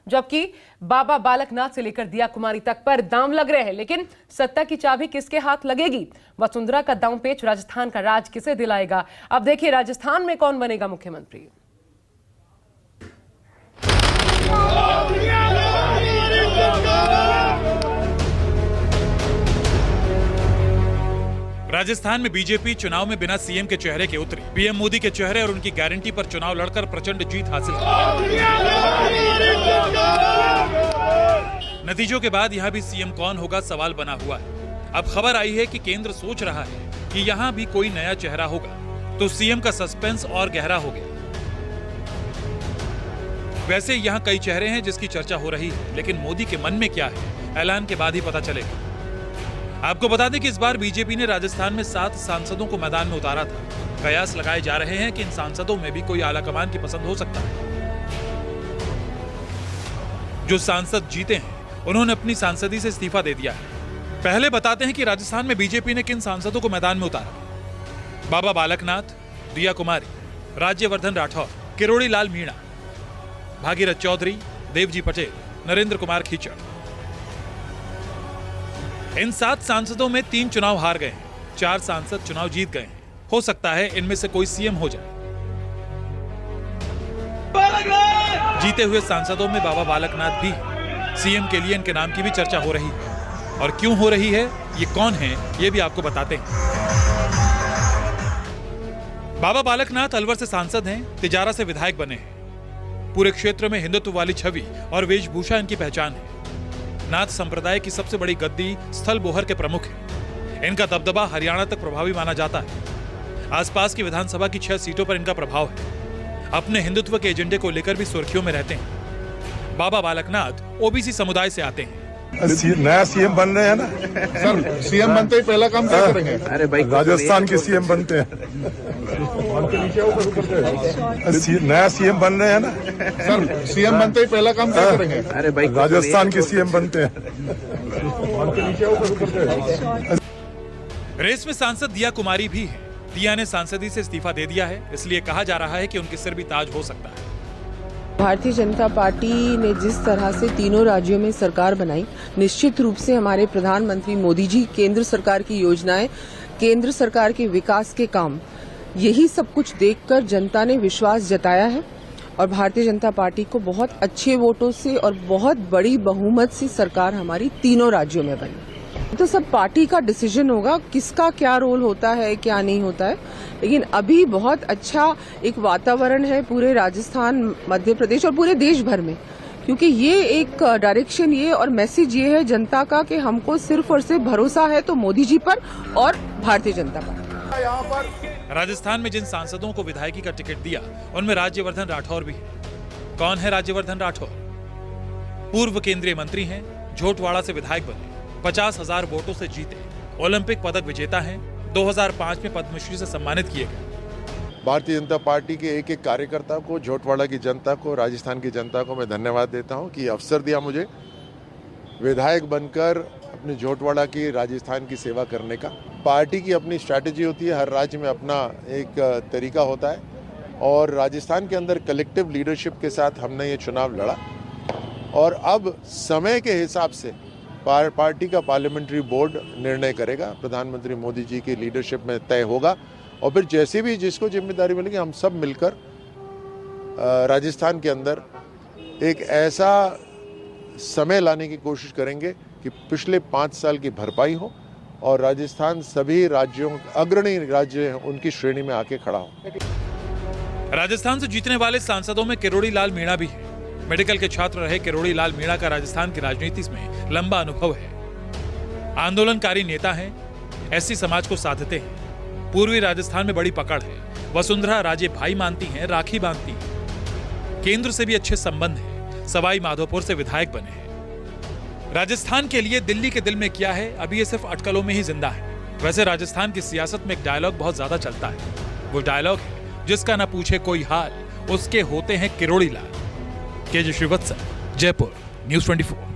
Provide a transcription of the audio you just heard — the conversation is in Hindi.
जबकि बाबा बालकनाथ से लेकर दिया कुमारी तक पर दांव लग रहे हैं। लेकिन सत्ता की चाबी किसके हाथ लगेगी? वसुंधरा का दांव पेच राजस्थान का राज किसे दिलाएगा? अब देखिए राजस्थान में कौन बनेगा मुख्यमंत्री। राजस्थान में बीजेपी चुनाव में बिना सीएम के चेहरे के उतरी। पीएम मोदी के चेहरे और उनकी गारंटी पर चुनाव लड़कर प्रचंड जीत हासिल की। नतीजों के बाद यहां भी सीएम कौन होगा सवाल बना हुआ है। अब खबर आई है कि केंद्र सोच रहा है कि यहां भी कोई नया चेहरा होगा, तो सीएम का सस्पेंस और गहरा हो गया। वैसे यहां कई चेहरे हैं जिसकी चर्चा हो रही है, लेकिन मोदी के मन में क्या है ऐलान के बाद ही पता चलेगा। आपको बता दें कि इस बार बीजेपी ने राजस्थान में 7 सांसदों को मैदान में उतारा था। कयास लगाए जा रहे हैं कि इन सांसदों में भी कोई आलाकमान की पसंद हो सकता है। जो सांसद जीते हैं उन्होंने अपनी सांसदी से इस्तीफा दे दिया है। पहले बताते हैं कि राजस्थान में बीजेपी ने किन सांसदों को मैदान में उतारा। बाबा बालकनाथ, दिया कुमारी, राज्यवर्धन राठौर, किरोड़ी लाल मीणा, भागीरथ चौधरी, देवजी पटेल, नरेंद्र कुमार खीचड़। इन 7 सांसदों में 3 चुनाव हार गए हैं, 4 सांसद चुनाव जीत गए हैं। हो सकता है इनमें से कोई सीएम हो जाए। जीते हुए सांसदों में बाबा बालकनाथ भी हैं। सीएम के लिए इनके नाम की भी चर्चा हो रही है। और क्यों हो रही है, ये कौन है, ये भी आपको बताते हैं। बाबा बालकनाथ अलवर से सांसद हैं, तिजारा से विधायक बने हैं। पूरे क्षेत्र में हिंदुत्व वाली छवि और वेशभूषा इनकी पहचान है। नाथ संप्रदाय की सबसे बड़ी गद्दी स्थल बोहर के प्रमुख हैं। इनका दबदबा हरियाणा तक प्रभावी माना जाता है। आसपास की विधानसभा की 6 सीटों पर इनका प्रभाव है। अपने हिंदुत्व के एजेंडे को लेकर भी सुर्खियों में रहते हैं। बाबा बालकनाथ ओबीसी समुदाय से आते हैं। नया सीएम बन रहे हैं ना सर, सीएम बनते ही पहला काम क्या करेंगे? अरे भाई राजस्थान के सीएम बनते हैं। नया सीएम बन रहे हैं ना सर, सीएम बनते ही पहला काम क्या करेंगे? अरे भाई राजस्थान के सीएम बनते हैं। रेस में सांसद दिया कुमारी भी है। दिया ने सांसदी से इस्तीफा दे दिया है, इसलिए कहा जा रहा है कि उनके सिर भी ताज हो सकता है। भारतीय जनता पार्टी ने जिस तरह से तीनों राज्यों में सरकार बनाई, निश्चित रूप से हमारे प्रधानमंत्री मोदी जी, केंद्र सरकार की योजनाएं, केंद्र सरकार के विकास के काम, यही सब कुछ देखकर जनता ने विश्वास जताया है और भारतीय जनता पार्टी को बहुत अच्छे वोटों से और बहुत बड़ी बहुमत से सरकार हमारी तीनों राज्यों में बनी। तो सब पार्टी का डिसीजन होगा, किसका क्या रोल होता है, क्या नहीं होता है। लेकिन अभी बहुत अच्छा एक वातावरण है पूरे राजस्थान, मध्य प्रदेश और पूरे देश भर में, क्योंकि ये एक डायरेक्शन ये और मैसेज ये है जनता का कि हमको सिर्फ और सिर्फ भरोसा है तो मोदी जी पर और भारतीय जनता पार्टी। राजस्थान में जिन सांसदों को विधायकी का टिकट दिया उनमें राज्यवर्धन राठौर भी है। कौन है राज्यवर्धन राठौर? पूर्व केंद्रीय मंत्री हैं, झोटवाड़ा से विधायक बने, 50,000 वोटों से जीते, ओलंपिक पदक विजेता हैं, 2005 में पद्मश्री से सम्मानित किए गए। भारतीय जनता पार्टी के एक कार्यकर्ता को, झोटवाड़ा की जनता को, राजस्थान की जनता को मैं धन्यवाद देता हूं कि अवसर दिया मुझे विधायक बनकर अपने झोटवाड़ा की, राजस्थान की सेवा करने का। पार्टी की अपनी स्ट्रैटेजी होती है, हर राज्य में अपना एक तरीका होता है और राजस्थान के अंदर कलेक्टिव लीडरशिप के साथ हमने ये चुनाव लड़ा और अब समय के हिसाब से पार्टी का पार्लियामेंट्री बोर्ड निर्णय करेगा, प्रधानमंत्री मोदी जी की लीडरशिप में तय होगा और फिर जैसे भी जिसको जिम्मेदारी मिलेगी हम सब मिलकर राजस्थान के अंदर एक ऐसा समय लाने की कोशिश करेंगे कि पिछले 5 साल की भरपाई हो और राजस्थान सभी राज्यों, अग्रणी राज्य उनकी श्रेणी में आके खड़ा हो। राजस्थान से जीतने वाले सांसदों में किरोड़ी लाल मीणा भी है। मेडिकल के छात्र रहे किरोड़ी लाल मीणा का राजस्थान की राजनीति में लंबा अनुभव है। आंदोलनकारी नेता हैं, एससी समाज को साधते हैं। पूर्वी राजस्थान में बड़ी पकड़ है। वसुंधरा राजे भाई मानती हैं, राखी बांधती हैं। केंद्र से भी अच्छे संबंध हैं। सवाई माधोपुर से विधायक बने हैं। राजस्थान के लिए दिल्ली के दिल में क्या है, अभी ये सिर्फ अटकलों में ही जिंदा है। वैसे राजस्थान की सियासत में एक डायलॉग बहुत ज्यादा चलता है। वो डायलॉग है, जिसका ना पूछे कोई हाल, उसके होते हैं किरोड़ी लाल। के जी श्रीवत्स, जयपुर, न्यूज़ 24।